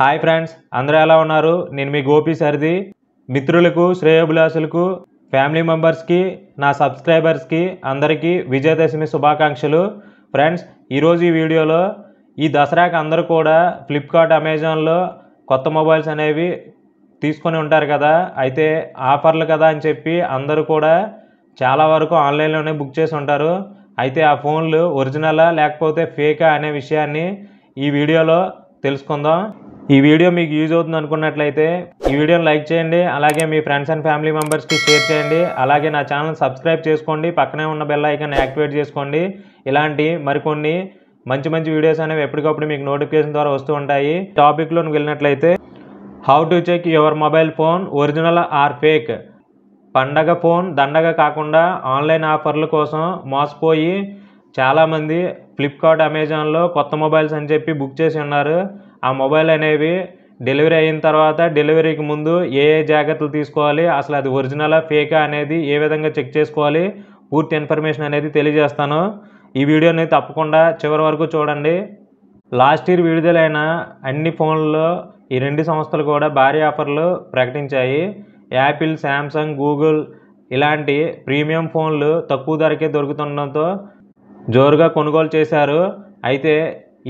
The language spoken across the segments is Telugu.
హాయ్ ఫ్రెండ్స్, అందరూ ఎలా ఉన్నారు? నేను మీ గోపి సరిది. మిత్రులకు, శ్రేయోభిలాషులకు, ఫ్యామిలీ మెంబర్స్కి, నా సబ్స్క్రైబర్స్కి అందరికీ విజయదశమి శుభాకాంక్షలు. ఫ్రెండ్స్, ఈరోజు ఈ వీడియోలో ఈ దసరాకి అందరూ కూడా ఫ్లిప్కార్ట్, అమెజాన్లో కొత్త మొబైల్స్ అనేవి తీసుకొని ఉంటారు కదా. అయితే ఆఫర్లు కదా అని చెప్పి అందరూ కూడా చాలా వరకు ఆన్లైన్లోనే బుక్ చేసి ఉంటారు. అయితే ఆ ఫోన్లు ఒరిజినలా లేకపోతే ఫేకా అనే విషయాన్ని ఈ వీడియోలో తెలుసుకుందాం. ఈ వీడియో మీకు యూజ్ అవుతుంది అనుకున్నట్లయితే ఈ వీడియోని లైక్ చేయండి, అలాగే మీ ఫ్రెండ్స్ అండ్ ఫ్యామిలీ మెంబర్స్కి షేర్ చేయండి, అలాగే నా ఛానల్ సబ్స్క్రైబ్ చేసుకోండి, పక్కనే ఉన్న బెల్ ఐకాన్ యాక్టివేట్ చేసుకోండి. ఇలాంటి మరికొన్ని మంచి మంచి వీడియోస్ అనేవి ఎప్పటికప్పుడు మీకు నోటిఫికేషన్ ద్వారా వస్తూ ఉంటాయి. టాపిక్లోకి వెళ్ళినట్లయితే how to check your mobile phone original or fake. పండగ ఫోన్ దండగ కాకుండా ఆన్లైన్ ఆఫర్ల కోసం మోసపోయి చాలామంది ఫ్లిప్కార్ట్, అమెజాన్లో కొత్త మొబైల్స్ అని చెప్పి బుక్ చేసి ఉన్నారు. ఆ మొబైల్ అనేవి డెలివరీ అయిన తర్వాత డెలివరీకి ముందు ఏ జాగ్రత్తలు తీసుకోవాలి, అసలు అది ఒరిజినలా ఫేకా అనేది ఏ విధంగా చెక్ చేసుకోవాలి, పూర్తి ఇన్ఫర్మేషన్ అనేది తెలియజేస్తాను. ఈ వీడియోని తప్పకుండా చివరి వరకు చూడండి. లాస్ట్ ఇయర్ విడుదలైన అన్ని ఫోన్లలో ఈ రెండు సంస్థలు కూడా భారీ ఆఫర్లు ప్రకటించాయి. యాపిల్, శాంసంగ్, గూగుల్ ఇలాంటి ప్రీమియం ఫోన్లు తక్కువ ధరకే దొరుకుతుండడంతో జోరుగా కొనుగోలు చేశారు. అయితే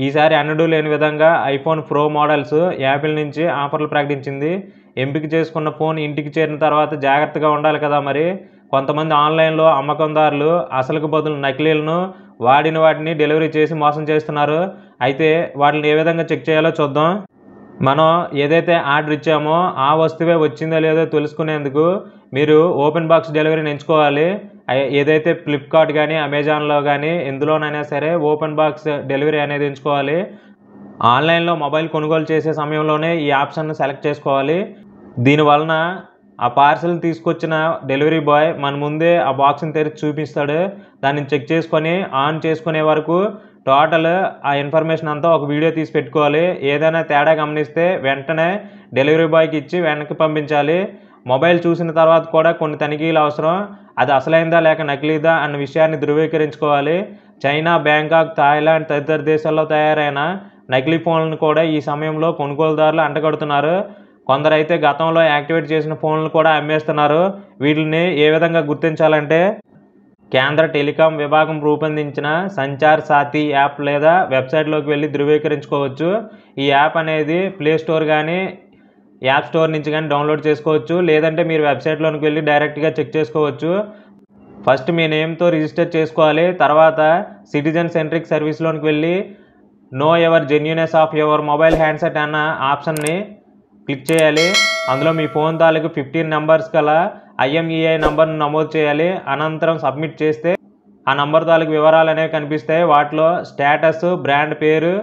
ఈసారి అన్నడూ లేని విధంగా ఐఫోన్ ప్రో మోడల్స్ యాపిల్ నుంచి ఆఫర్లు ప్రకటించింది. ఎంపిక చేసుకున్న ఫోన్ ఇంటికి చేరిన తర్వాత జాగ్రత్తగా ఉండాలి కదా. మరి కొంతమంది ఆన్లైన్లో అమ్మకందారులు అసలుకు బదులు నకిలీలను వాడిన వాటిని డెలివరీ చేసి మోసం చేస్తున్నారు. అయితే వాటిని ఏ విధంగా చెక్ చేయాలో చూద్దాం. మనం ఏదైతే ఆర్డర్ ఇచ్చామో ఆ వస్తువే వచ్చిందో లేదో తెలుసుకునేందుకు మీరు ఓపెన్ బాక్స్ డెలివరీని ఎంచుకోవాలి. ఏదైతే ఫ్లిప్కార్ట్ కానీ, అమెజాన్లో కానీ ఎందులోనైనా సరే ఓపెన్ బాక్స్ డెలివరీ అనేది ఎంచుకోవాలి. ఆన్లైన్లో మొబైల్ కొనుగోలు చేసే సమయంలోనే ఈ ఆప్షన్ను సెలెక్ట్ చేసుకోవాలి. దీనివలన ఆ పార్సల్ తీసుకొచ్చిన డెలివరీ బాయ్ మన ముందే ఆ బాక్స్ని తెరిచి చూపిస్తాడు. దాన్ని చెక్ చేసుకొని ఆన్ చేసుకునే వరకు టోటల్ ఆ ఇన్ఫర్మేషన్ అంతా ఒక వీడియో తీసి పెట్టుకోవాలి. ఏదైనా తేడా గమనిస్తే వెంటనే డెలివరీ బాయ్కి ఇచ్చి వెనక్కి పంపించాలి. మొబైల్ చూసిన తర్వాత కూడా కొన్ని తనిఖీలు అవసరం. అది అసలైందా లేక నకిలీదా అన్న విషయాన్ని ధృవీకరించుకోవాలి. చైనా, బ్యాంకాక్, థాయిలాండ్ తదితర దేశాల్లో తయారైన నకిలీ ఫోన్లను కూడా ఈ సమయంలో కొనుగోలుదారులు అంటగడుతున్నారు. కొందరైతే గతంలో యాక్టివేట్ చేసిన ఫోన్లు కూడా అమ్మేస్తున్నారు. వీటిని ఏ విధంగా గుర్తించాలంటే కేంద్ర టెలికాం విభాగం రూపొందించిన సంచార్ సాథీ యాప్ లేదా వెబ్సైట్లోకి వెళ్ళి ధృవీకరించుకోవచ్చు. ఈ యాప్ అనేది ప్లే స్టోర్ కానీ యాప్ స్టోర్ నుంచి కానీ డౌన్లోడ్ చేసుకోవచ్చు. లేదంటే మీరు వెబ్సైట్లోకి వెళ్ళి డైరెక్ట్గా చెక్ చేసుకోవచ్చు. ఫస్ట్ మీ నేమ్తో రిజిస్టర్ చేసుకోవాలి. తర్వాత సిటిజన్ సెంట్రిక్ సర్వీస్లోకి వెళ్ళి know your genuineness of your mobile handset అన్న ఆప్షన్ని క్లిక్ చేయాలి. అందులో మీ ఫోన్ తాలూకు 15 నెంబర్స్ గల IMEI నంబర్ను నమోదు చేయాలి. అనంతరం సబ్మిట్ చేస్తే ఆ నంబర్ తాలూకు వివరాలు అనేవి కనిపిస్తాయి. వాటిలో స్టేటస్, బ్రాండ్ పేరు,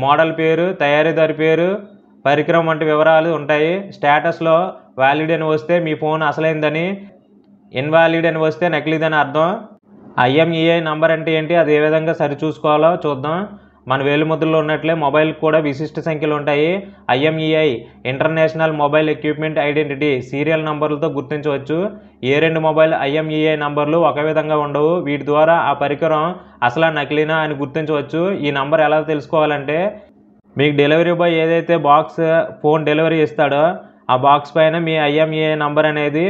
మోడల్ పేరు, తయారీదారి పేరు, పరికరం వంటి వివరాలు ఉంటాయి. స్టేటస్లో వ్యాలిడ్ అని వస్తే మీ ఫోన్ అసలైందని, ఇన్వాలిడ్ అని వస్తే నకిలీదని అర్థం. IMEI నంబర్ అంటే ఏంటి, అది ఏ విధంగా సరిచూసుకోవాలో చూద్దాం. మన వేలిముద్రలో ఉన్నట్లే మొబైల్ కూడా విశిష్ట సంఖ్యలు ఉంటాయి. IMEI international mobile equipment identity serial నంబర్లతో గుర్తించవచ్చు. ఏ రెండు మొబైల్ IMEI నంబర్లు ఒక విధంగా ఉండవు. వీటి ద్వారా ఆ పరికరం అసలు నకిలీనా అని గుర్తించవచ్చు. ఈ నంబర్ ఎలా తెలుసుకోవాలంటే మీకు డెలివరీ బాయ్ ఏదైతే ఫోన్ డెలివరీ ఇస్తాడో ఆ బాక్స్ పైన మీ IMEI నంబర్ అనేది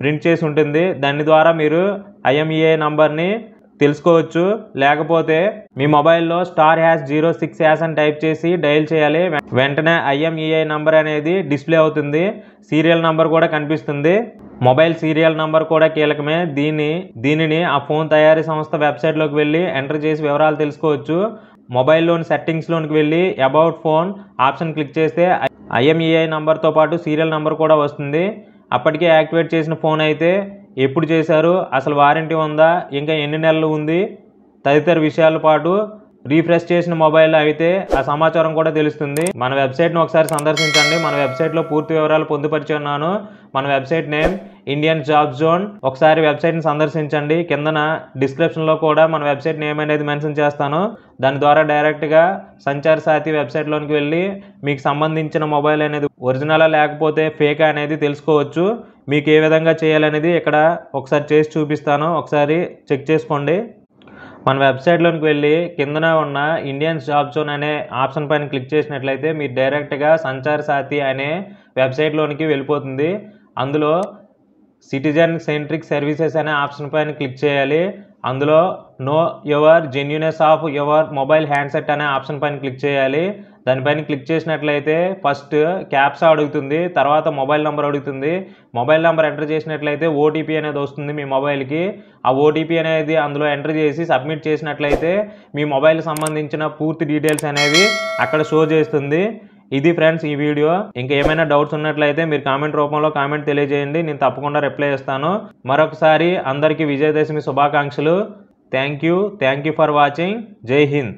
ప్రింట్ చేసి ఉంటుంది. దాని ద్వారా మీరు IMEI నంబర్ని తెలుసుకోవచ్చు. లేకపోతే మీ మొబైల్లో *#06# అని టైప్ చేసి డయల్ చేయాలి. వెంటనే IMEI నంబర్ అనేది డిస్ప్లే అవుతుంది. సీరియల్ నంబర్ కూడా కనిపిస్తుంది. మొబైల్ సీరియల్ నంబర్ కూడా కీలకమే. దీనిని ఆ ఫోన్ తయారీ సంస్థ వెబ్సైట్లోకి వెళ్ళి ఎంటర్ చేసి వివరాలు తెలుసుకోవచ్చు. మొబైల్లోని సెట్టింగ్స్లోకి వెళ్ళి అబౌట్ ఫోన్ ఆప్షన్ క్లిక్ చేస్తే IMEI నంబర్తో పాటు సీరియల్ నంబర్ కూడా వస్తుంది. అప్పటికే యాక్టివేట్ చేసిన ఫోన్ అయితే ఎప్పుడు చేశారు, అసలు వారంటీ ఉందా, ఇంకా ఎన్ని నెలలు ఉంది తదితర విషయాలతో పాటు రీఫ్రెష్ చేసిన మొబైల్ అయితే ఆ సమాచారం కూడా తెలుస్తుంది. మన వెబ్సైట్ను ఒకసారి సందర్శించండి. మన వెబ్సైట్లో పూర్తి వివరాలు పొందుపరిచి ఉన్నాను. మన website name Indian job zone. ఒకసారి వెబ్సైట్ని సందర్శించండి. కిందన డిస్క్రిప్షన్లో కూడా మన వెబ్సైట్ నేమ్ అనేది మెన్షన్ చేస్తాను. దాని ద్వారా డైరెక్ట్గా సంచార్ సాథీ వెబ్సైట్లోకి వెళ్ళి మీకు సంబంధించిన మొబైల్ అనేది ఒరిజినలా లేకపోతే ఫేక్ అనేది తెలుసుకోవచ్చు. మీకు ఏ విధంగా చేయాలనేది ఇక్కడ ఒకసారి చేసి చూపిస్తాను. ఒకసారి చెక్ చేసుకోండి. మన వెబ్సైట్లోకి వెళ్ళి కిందన ఉన్న ఇండియన్ జాబ్ జోన్ అనే ఆప్షన్ పైన క్లిక్ చేసినట్లయితే మీరు డైరెక్ట్గా సంచార్ సాథి అనే వెబ్సైట్లోనికి వెళ్ళిపోతుంది. అందులో సిటిజన్ సెంట్రిక్ సర్వీసెస్ అనే ఆప్షన్ పైన క్లిక్ చేయాలి. అందులో know your genuineness of your mobile handset అనే ఆప్షన్ పైన క్లిక్ చేయాలి. దానిపైన క్లిక్ చేసినట్లయితే ఫస్ట్ క్యాప్సా అడుగుతుంది, తర్వాత మొబైల్ నెంబర్ అడుగుతుంది. మొబైల్ నెంబర్ ఎంటర్ చేసినట్లయితే ఓటీపీ అనేది వస్తుంది మీ మొబైల్కి. ఆ ఓటీపీ అనేది అందులో ఎంటర్ చేసి సబ్మిట్ చేసినట్లయితే మీ మొబైల్కి సంబంధించిన పూర్తి డీటెయిల్స్ అనేవి అక్కడ షో చేస్తుంది. ఇది ఫ్రెండ్స్ ఈ వీడియో. ఇంకా ఏమైనా డౌట్స్ ఉన్నట్లయితే మీరు కామెంట్ రూపంలో కామెంట్ తెలియజేయండి, నేను తప్పకుండా రిప్లై ఇస్తాను. మరొకసారి అందరికీ విజయదశమి శుభాకాంక్షలు. Thank you for watching. జై హింద్.